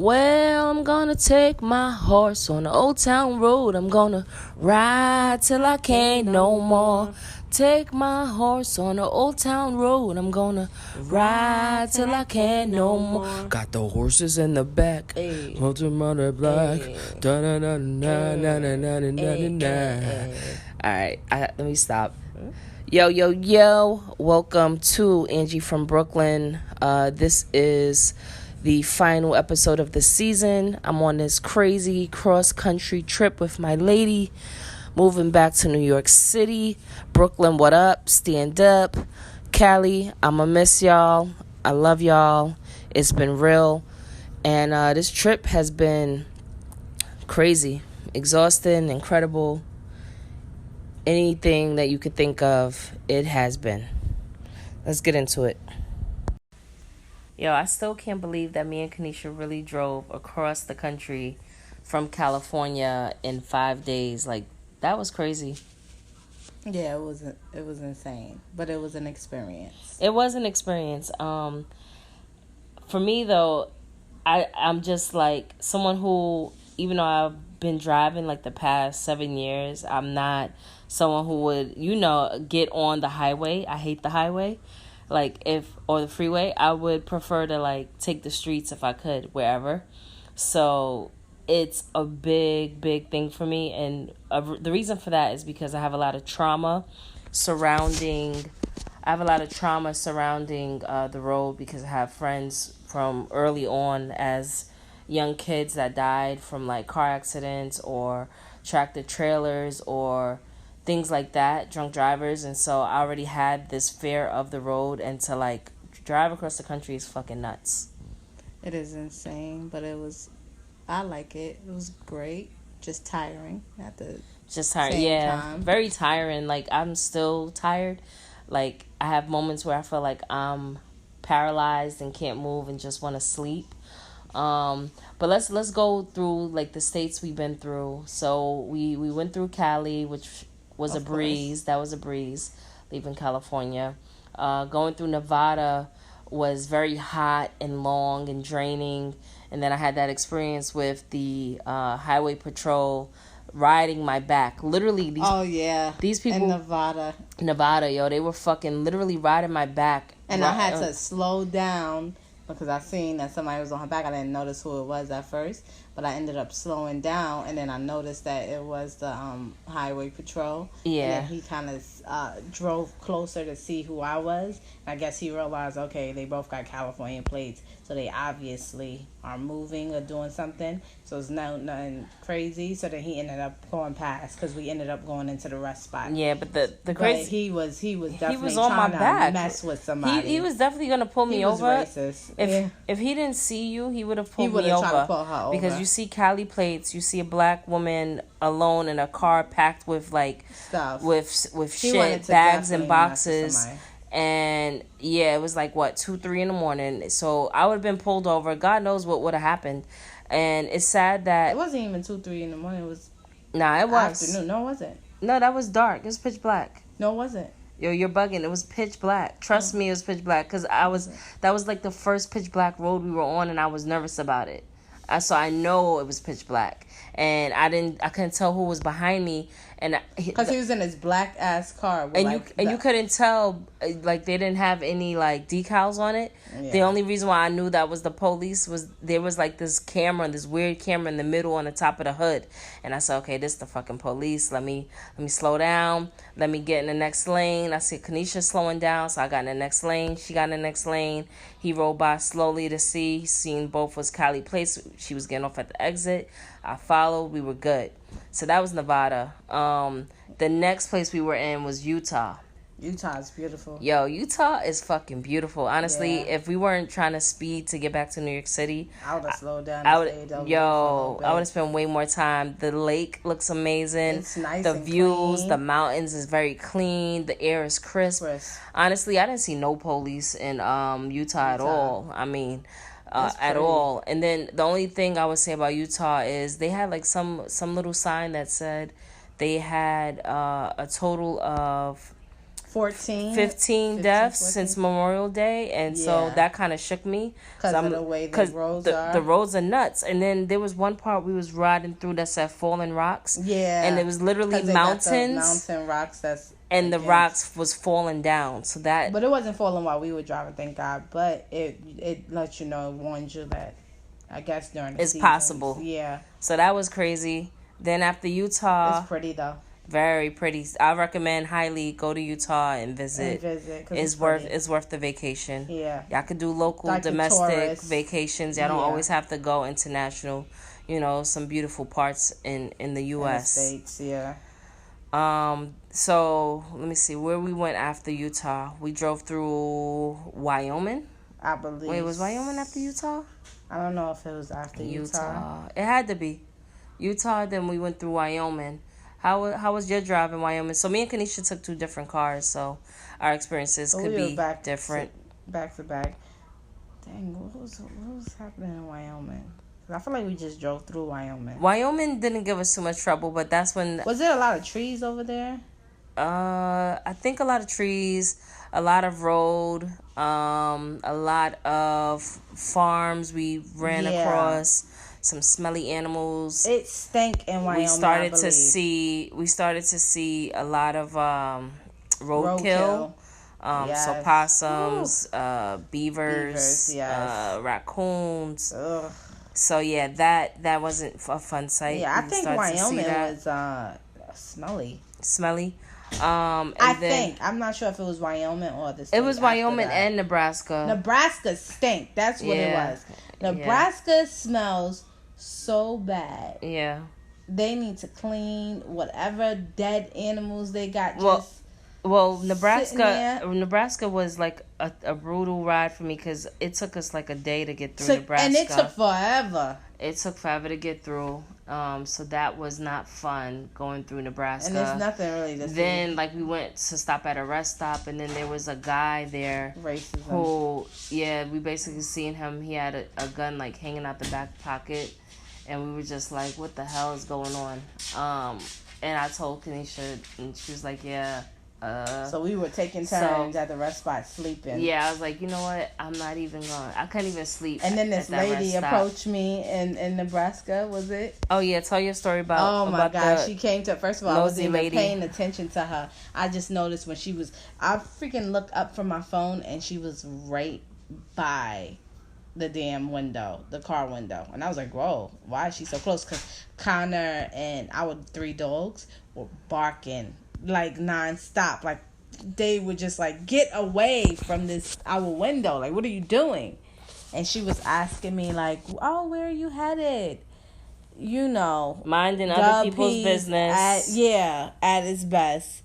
Well, I'm gonna take my horse on the old town road. I'm gonna ride till I can't no more. Take my horse on the old town road. I'm gonna ride till I can't no more. Got the horses in the back. Mother black. Alright, let me stop. Yo. Welcome to Angie from Brooklyn. This is the final episode of the season. I'm on this crazy cross-country trip with my lady, moving back to New York City. Brooklyn, what up? Stand up. Cali, I'ma miss y'all. I love y'all. It's been real. And this trip has been crazy, exhausting, incredible. Anything that you could think of, it has been. Let's get into it. Yo, I still can't believe that me and Kanisha really drove across the country from California in 5 days. Like, that was crazy. Yeah, it was insane, but it was an experience. It was an experience. For me though, I'm just like someone who, even though I've been driving like the past 7 years, I'm not someone who would, get on the highway. I hate the highway. Or the freeway, I would prefer to take the streets if I could, wherever. So it's a big thing for me. And the reason for that is because I have a lot of trauma surrounding the road, because I have friends from early on as young kids that died from car accidents or tractor trailers or things like that, drunk drivers. And so I already had this fear of the road, and to drive across the country is fucking nuts. It is insane, but I like it. It was great. Just tiring at the same time. Very tiring. I'm still tired. I have moments where I feel like I'm paralyzed and can't move and just want to sleep. But let's go through the states we've been through. So we went through Cali, which was a breeze. That was a breeze, leaving California. Going through Nevada was very hot and long and draining. And then I had that experience with the highway patrol riding my back. Literally, these people in Nevada, yo, they were fucking literally riding my back. And I had to slow down because I seen that somebody was on her back. I didn't notice who it was at first, but I ended up slowing down, and then I noticed that it was the highway patrol. Yeah. And then he kind of drove closer to see who I was. And I guess he realized, okay, they both got California plates, so they obviously are moving or doing something. So it's nothing crazy. So then he ended up going past because we ended up going into the rest spot. Yeah, but the crazy, he was definitely on my trying back. to mess with somebody. He was definitely gonna pull me over. Racist. If he didn't see you, he would have pulled me over. over. Pull her over. Because you see Cali plates, you see a black woman alone in a car packed with stuff, with shit, bags and boxes. And yeah, it was 2-3 in the morning. So I would have been pulled over. God knows what would have happened. And it's sad that it wasn't even 2-3 in the morning. It was it was afternoon. No, it wasn't. No, that was dark. It was pitch black. No, it wasn't. Yo, you're bugging. It was pitch black. Trust me, it was pitch black. Because that was the first pitch black road we were on, and I was nervous about it. So I know it was pitch black, and I couldn't tell who was behind me, and because he was in his black ass car, with you couldn't tell, they didn't have any decals on it. Yeah. The only reason why I knew that was the police was there was this weird camera in the middle on the top of the hood, and I said, okay, this is the fucking police. Let me slow down. Let me get in the next lane. I see Kanisha slowing down, so I got in the next lane. She got in the next lane. He rolled by slowly to see. He seen both was Cali plates. She was getting off at the exit. I followed. We were good. So that was Nevada. The next place we were in was Utah. Utah is beautiful. Yo, Utah is fucking beautiful. Honestly, if we weren't trying to speed to get back to New York City, I would have slowed down. I would have spent way more time. The lake looks amazing. It's nice. The and views, clean. the mountains is very clean. The air is crisp. Honestly, I didn't see no police in Utah at all. I mean, at all. And then the only thing I would say about Utah is they had some little sign that said they had a total of 15 deaths 14. since Memorial Day, and so Yeah. that kind of shook me Because of the way the roads are. The roads are nuts. And then there was one part we was riding through that said fallen rocks. Yeah. And it was literally 'Cause they got mountains. mountain rocks and the rocks was falling down. So that. But it wasn't falling while we were driving, thank God. But it let you know, warned you that, I guess, during the it's seasons. possible. Yeah. So that was crazy. Then after Utah. It's pretty though. Very pretty. I recommend highly go to Utah and visit. It's worth the vacation. Yeah. Y'all could do local, like domestic vacations. Y'all don't Yeah. always have to go international. You know, some beautiful parts in the U.S. In the States, yeah. So let me see where we went after Utah. We drove through Wyoming. I believe. Wait, was Wyoming after Utah? I don't know if it was after Utah. It had to be Utah. Then we went through Wyoming. How was your drive in Wyoming? So me and Kanisha took 2 different cars, so our experiences could be different. Back to back. Dang, what was happening in Wyoming? I feel like we just drove through Wyoming. Wyoming didn't give us too much trouble, but that's when. Was there a lot of trees over there? I think a lot of trees, a lot of road, a lot of farms we ran across. Some smelly animals. It stank in Wyoming. We started to see a lot of roadkill. So possums, beavers, raccoons. Ugh. So yeah, that wasn't a fun sight. Yeah, I think Wyoming was smelly. Smelly. I'm not sure if it was Wyoming or the state. It was Wyoming and Nebraska. Nebraska stink. That's what it was. Nebraska smells so bad. Yeah. They need to clean whatever dead animals they got. Well, Nebraska was like a brutal ride for me because it took us like a day to get through Nebraska. And it took forever. It took forever to get through. So that was not fun going through Nebraska. And there's nothing really to see. Then we went to stop at a rest stop, and then there was a guy there. Racism. Who, we basically seen him. He had a gun like hanging out the back pocket. And we were just like, what the hell is going on? And I told Kanisha, and she was like, yeah. So we were taking turns at the rest spot sleeping. Yeah, I was like, you know what? I'm not even going. I couldn't even sleep. And then this lady approached me in Nebraska, was it? Oh, yeah. Tell your story about. Oh, my God. She came to, first of all, I wasn't even paying attention to her. I just noticed when I freaking looked up from my phone and she was right by the damn window, the car window. And I was like, whoa, why is she so close? Because Connor and our 3 dogs were barking like nonstop. Like they were just like, get away from our window. Like, what are you doing? And she was asking me like, oh, where are you headed? You know, minding other people's business. At its best.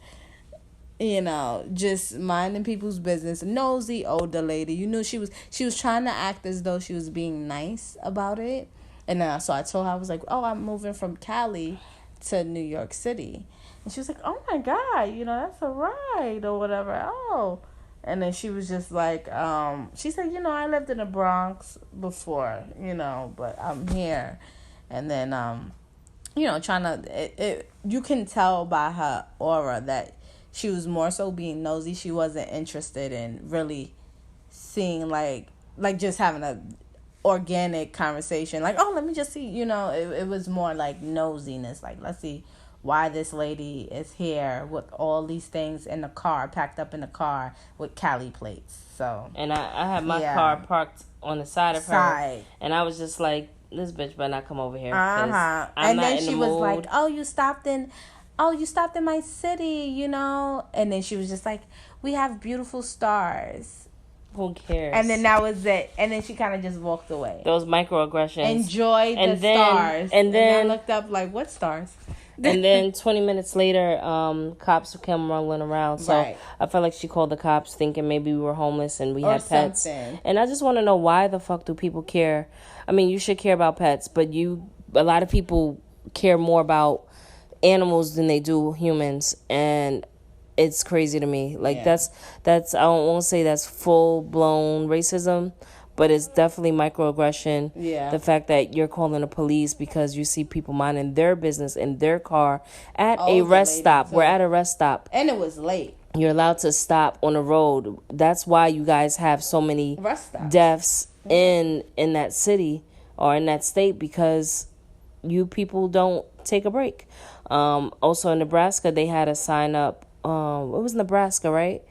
You know, just minding people's business. Nosy older lady. You knew she was trying to act as though she was being nice about it. And so I told her, I was like, oh, I'm moving from Cali to New York City. And she was like, oh my God, you know, that's a ride or whatever. Oh. And then she was just like, she said, you know, I lived in the Bronx before, you know, but I'm here. And then, you know, you can tell by her aura that she was more so being nosy. She wasn't interested in really seeing like just having a organic conversation. Like, oh, let me just see, you know, it was more like nosiness. Like, let's see why this lady is here with all these things in the car, packed up in the car with Cali plates. So. And I had my car parked on the side of her. And I was just like, this bitch better not come over here. And then she was like, oh, you stopped in my city, you know? And then she was just like, we have beautiful stars. Who cares? And then that was it. And then she kind of just walked away. Those microaggressions. Enjoy the stars. And then I looked up like, what stars? And then 20 minutes later, cops came rolling around. So I felt like she called the cops thinking maybe we were homeless and we had pets. Something. And I just want to know, why the fuck do people care? I mean, you should care about pets, but a lot of people care more about animals than they do humans, and it's crazy to me. Like that's I won't say that's full blown racism, but it's definitely microaggression. Yeah. The fact that you're calling the police because you see people minding their business in their car at a rest stop. We're at a rest stop. And it was late. you're allowed to stop on the road. That's why you guys have so many deaths in that city or in that state, because you people don't take a break. Also in Nebraska, they had a sign up. It was Nebraska, right?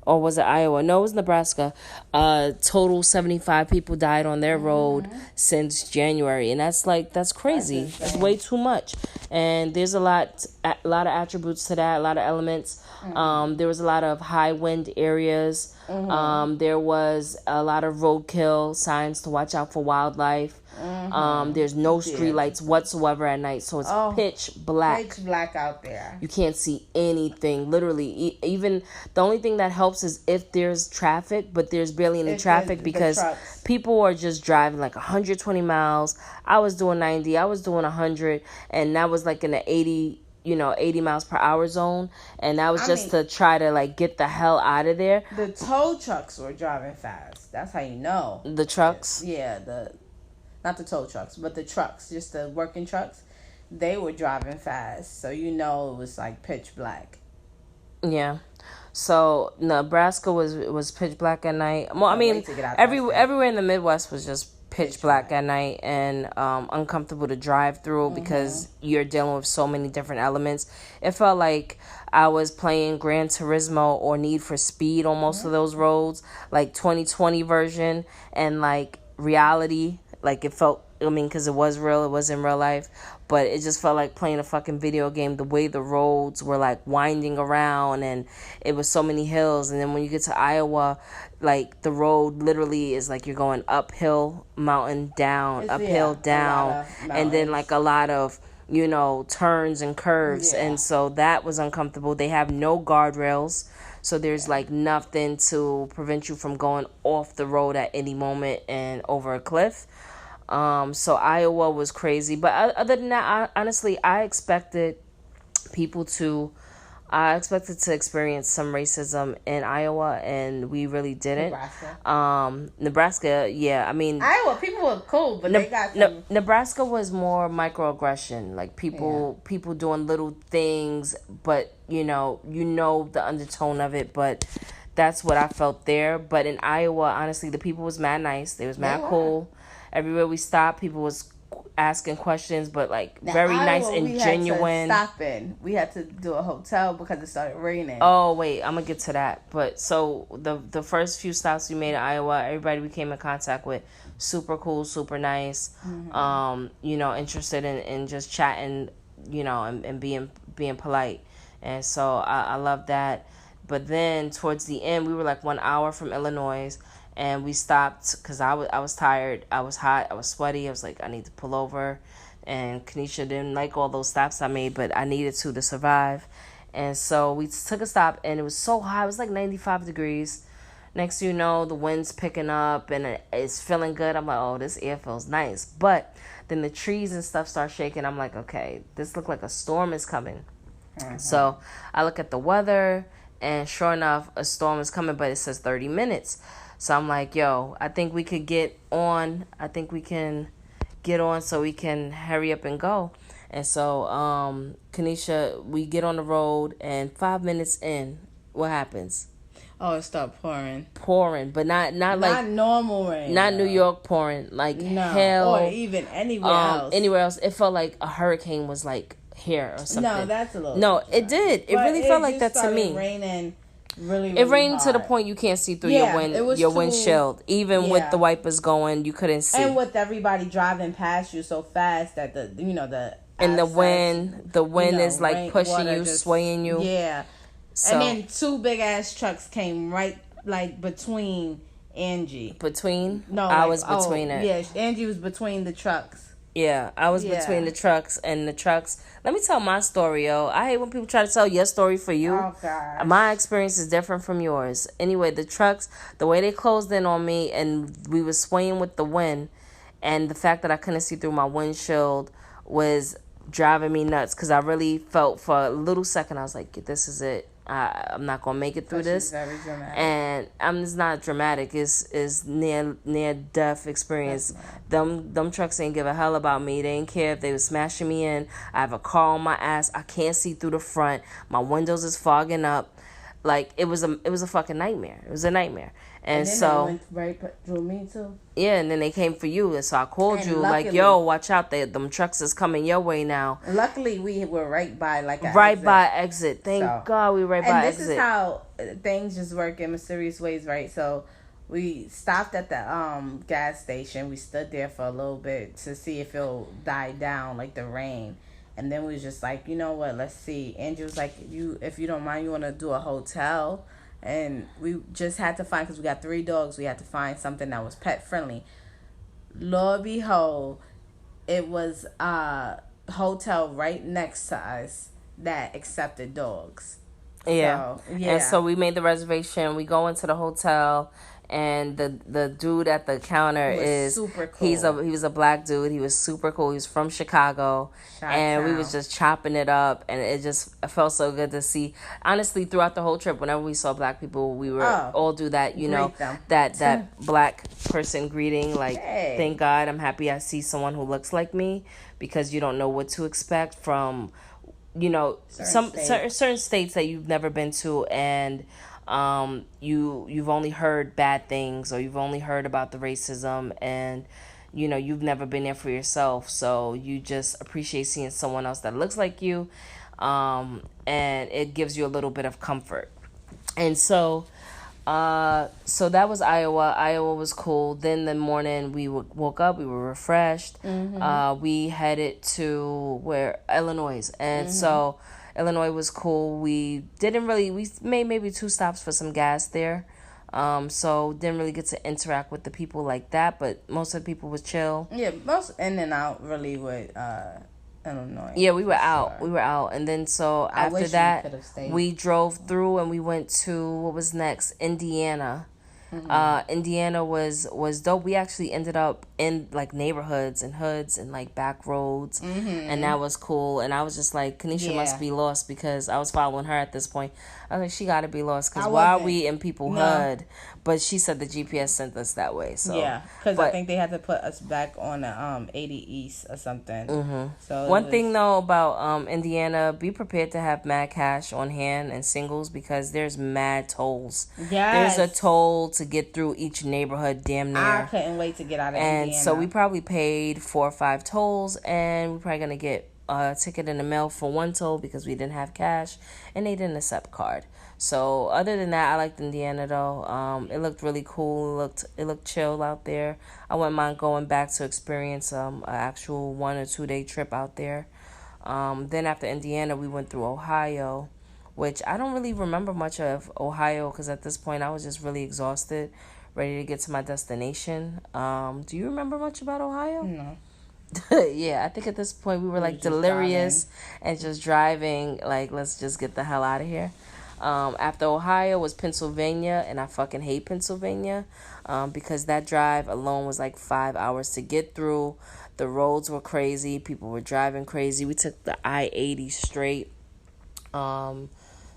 Or was it Iowa? No, it was Nebraska. Total 75 people died on their road since January, and that's crazy. That's way too much. And there's a lot of attributes to that, a lot of elements. There was a lot of high wind areas. There was a lot of roadkill, signs to watch out for wildlife. There's no street lights whatsoever at night, so it's pitch black. Pitch black out there. You can't see anything. Literally, even the only thing that helps is if there's traffic, but there's barely any traffic because people are just driving like 120 miles. I was doing 90. I was doing 100, and that was like in the 80 miles per hour zone, and that was just to try to like get the hell out of there. The tow trucks were driving fast. That's how you know. The trucks? Yeah, not the tow trucks, but the trucks, just the working trucks. They were driving fast, so you know it was like pitch black. Yeah. So Nebraska was pitch black at night. Well, I mean, everywhere in the Midwest was just pitch black at night, and uncomfortable to drive through because you're dealing with so many different elements. It felt like I was playing Gran Turismo or Need for Speed on most of those roads, like 2020 version, and like reality. Like it felt, I mean, because it was real, it was in real life, but it just felt like playing a fucking video game. The way the roads were like winding around, and it was so many hills. And then when you get to Iowa, like the road literally is like you're going uphill, mountain down, uphill, down, and then like a lot of turns and curves, and so that was uncomfortable. They have no guardrails, so there's like nothing to prevent you from going off the road at any moment and over a cliff. So Iowa was crazy, but other than that, honestly, I expected to experience some racism in Iowa, and we really didn't. Nebraska, yeah. I mean, Iowa people were cool, but they got some... Nebraska was more microaggression, like people doing little things, but you know the undertone of it. But that's what I felt there. But in Iowa, honestly, the people was mad nice. They was mad cool. Everywhere we stopped, people was asking questions, but like very nice and genuine. We had to do a hotel because it started raining. Oh wait, I'm gonna get to that. But so the first few stops we made in Iowa, everybody we came in contact with, super cool, super nice. Interested in just chatting, and being polite, and so I love that. But then towards the end, we were like 1 hour from Illinois. And we stopped because I was tired. I was hot. I was sweaty. I was like, I need to pull over. And Kanisha didn't like all those stops I made, but I needed to survive. And so we took a stop, and it was so hot. It was like 95 degrees. Next thing you know, the wind's picking up, and it's feeling good. I'm like, oh, this air feels nice. But then the trees and stuff start shaking. I'm like, okay, this looked like a storm is coming. So I look at the weather, and sure enough, a storm is coming, but it says 30 minutes. So I'm like, yo, I think we could get on. I think we can get on so we can hurry up and go. And so, Kanisha, we get on the road, and 5 minutes in, what happens? Oh, it stopped pouring. Pouring, but not like normal rain. Not New York pouring, like hell. Or even anywhere else. Anywhere else. It felt like a hurricane was like here or something. No, that's a little. No, it did. It really felt like that to me. Raining. Really it rained hard. To the point you can't see through your windshield. Even with the wipers going, you couldn't see. And with everybody driving past you so fast that the and the wind is like pushing you, swaying you. Yeah. So, and then two big ass trucks came right like between Angie. I was between it. Yeah, Angie was between the trucks. Yeah, I was between the trucks, and the trucks. Let me tell my story, yo. I hate when people try to tell your story for you. Oh, God. My experience is different from yours. Anyway, the trucks, the way they closed in on me, and we were swaying with the wind, and the fact that I couldn't see through my windshield was driving me nuts, because I really felt for a little second, I was like, this is it. I'm not gonna make it through this. Very dramatic. And it's not dramatic. It's near death experience. Them trucks ain't give a hell about me. They ain't care if they was smashing me in. I have a car on my ass. I can't see through the front. My windows is fogging up. like it was a fucking nightmare. It was a nightmare. And then so they went right through me too. yeah, and then they came for you, and so I called And you like, luckily, yo, watch out, them trucks is coming your way now. luckily we were right by like an Right exit. by exit. Thank So- God we right And by this exit. is how things just work in mysterious ways, right? So we stopped at the gas station. We stood there for a little bit to see if it'll die down, like the rain. And then we was just like, you know what? Let's see. Angie was like, if you don't mind, you want to do a hotel? And we just had to find, because we got 3 dogs, we had to find something that was pet friendly. Lord behold, it was a hotel right next to us that accepted dogs. Yeah. So, yeah. And so we made the reservation. We go into the hotel, and the dude at the counter is super cool. He was a black dude. He was super cool. He was from Chicago. And we was just chopping it up, and it felt so good to see. Honestly, throughout the whole trip, whenever we saw black people, we were all do that, you know, that black person greeting, like, hey. Thank God, I'm happy I see someone who looks like me, because you don't know what to expect from, you know, certain states that you've never been to, and you've only heard bad things, or you've only heard about the racism, and you know, you've never been there for yourself, so you just appreciate seeing someone else that looks like you, and it gives you a little bit of comfort. And so that was Iowa. Iowa was cool. Then the morning we woke up, we were refreshed. We headed to Illinois, and so Illinois was cool. We made maybe 2 stops for some gas there. So didn't really get to interact with the people like that, but most of the people was chill. Yeah, most in and out really with Illinois. Yeah, we were out. We were out. And then so after that, we drove through and we went to, what was next? Indiana. Indiana was dope. We actually ended up in like neighborhoods and hoods and like back roads, and that was cool. And I was just like, Kanisha must be lost, because I was following her at this point. I was like, she got to be lost, because why are we in people hood? But she said the GPS sent us that way. So yeah, because I think they had to put us back on the 80 East or something. So one thing though about Indiana, be prepared to have mad cash on hand and singles, because there's mad tolls. Yes. There's a toll to get through each neighborhood, damn near. I couldn't wait to get out of Indiana. And so we probably paid 4 or 5 tolls, and we're probably gonna get a ticket in the mail for 1 toll, because we didn't have cash and they didn't accept card. So other than that, I liked Indiana though. It looked really cool. It looked chill out there. I wouldn't mind going back to experience an actual 1 or 2 day trip out there. Then after Indiana, we went through Ohio, which I don't really remember much of Ohio, because at this point I was just really exhausted, ready to get to my destination. Do you remember much about Ohio? No. Yeah, I think at this point we were like delirious and just driving, like, let's just get the hell out of here. After Ohio was Pennsylvania, and I fucking hate Pennsylvania, because that drive alone was like 5 hours to get through. The roads were crazy. People were driving crazy. We took the I-80 straight.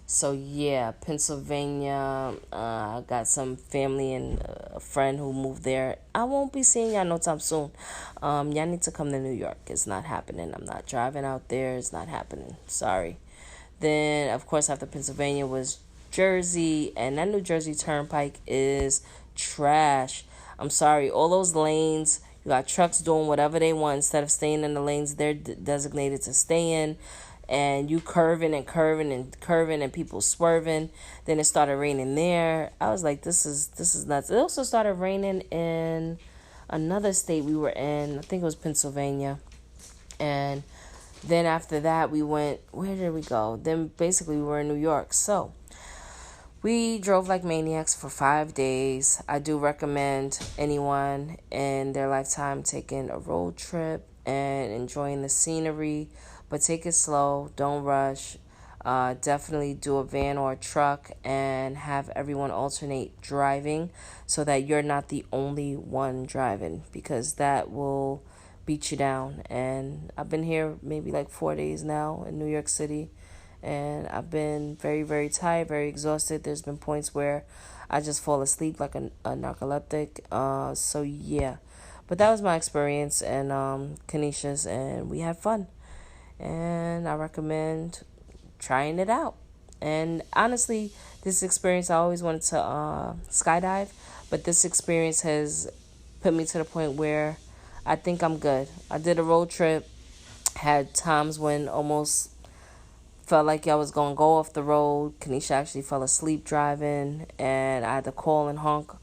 So yeah, Pennsylvania. I got some family and a friend who moved there. I won't be seeing y'all no time soon. Y'all need to come to New York. It's not happening. I'm not driving out there. It's not happening. Sorry. Then, of course, after Pennsylvania was Jersey, and that New Jersey Turnpike is trash. I'm sorry. All those lanes, you got trucks doing whatever they want instead of staying in the lanes they're designated to stay in. And you curving and curving and curving, and people swerving. Then it started raining there. I was like, this is nuts. It also started raining in another state we were in. I think it was Pennsylvania. And then after that, we went, where did we go? Then basically we were in New York. So we drove like maniacs for 5 days. I do recommend anyone in their lifetime taking a road trip and enjoying the scenery. But take it slow. Don't rush. Definitely do a van or a truck, and have everyone alternate driving, so that you're not the only one driving, because that will beat you down. And I've been here maybe like 4 days now in New York City, and I've been very, very tired, very exhausted. There's been points where I just fall asleep like a narcoleptic. So yeah, but that was my experience, and Kanisha's, and we had fun. And I recommend trying it out. And honestly, this experience, I always wanted to skydive, but this experience has put me to the point where I think I'm good. I did a road trip, had times when almost felt like I was gonna go off the road. Kanisha actually fell asleep driving, and I had to call and honk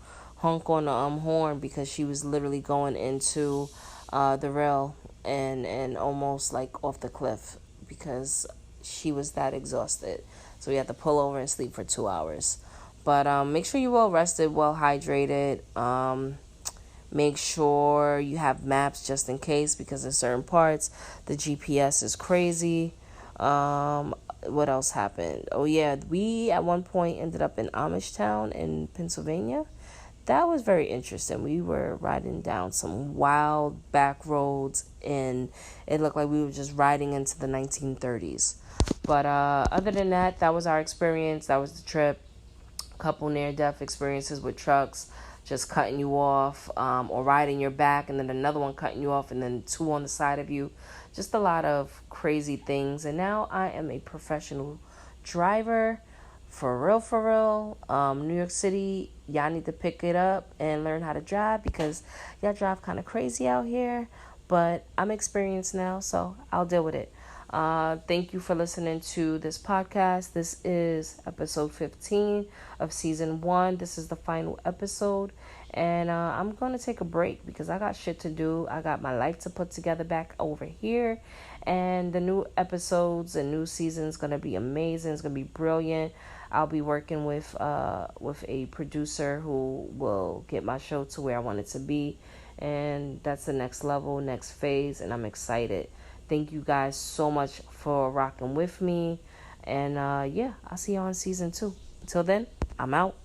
on the horn because she was literally going into the rail and almost like off the cliff because she was that exhausted. So we had to pull over and sleep for 2 hours. But make sure you're well rested, well hydrated. Make sure you have maps just in case because in certain parts the GPS is crazy. What else happened? Oh yeah, we at one point ended up in Amish Town in Pennsylvania. That was very interesting. We were riding down some wild back roads and it looked like we were just riding into the 1930s. But other than that, that was our experience. That was the trip. Couple near-death experiences with trucks just cutting you off, or riding your back and then another one cutting you off and then two on the side of you. Just a lot of crazy things. And now I am a professional driver. For real, for real. New York City, y'all need to pick it up and learn how to drive because y'all drive kind of crazy out here. But I'm experienced now, so I'll deal with it. Thank you for listening to this podcast. This is episode 15 of season 1. This is the final episode. And I'm going to take a break because I got shit to do. I got my life to put together back over here. And the new episodes and new season is going to be amazing. It's going to be brilliant. I'll be working with a producer who will get my show to where I want it to be. And that's the next level, next phase. And I'm excited. Thank you guys so much for rocking with me. And yeah, I'll see you on season 2. Until then, I'm out.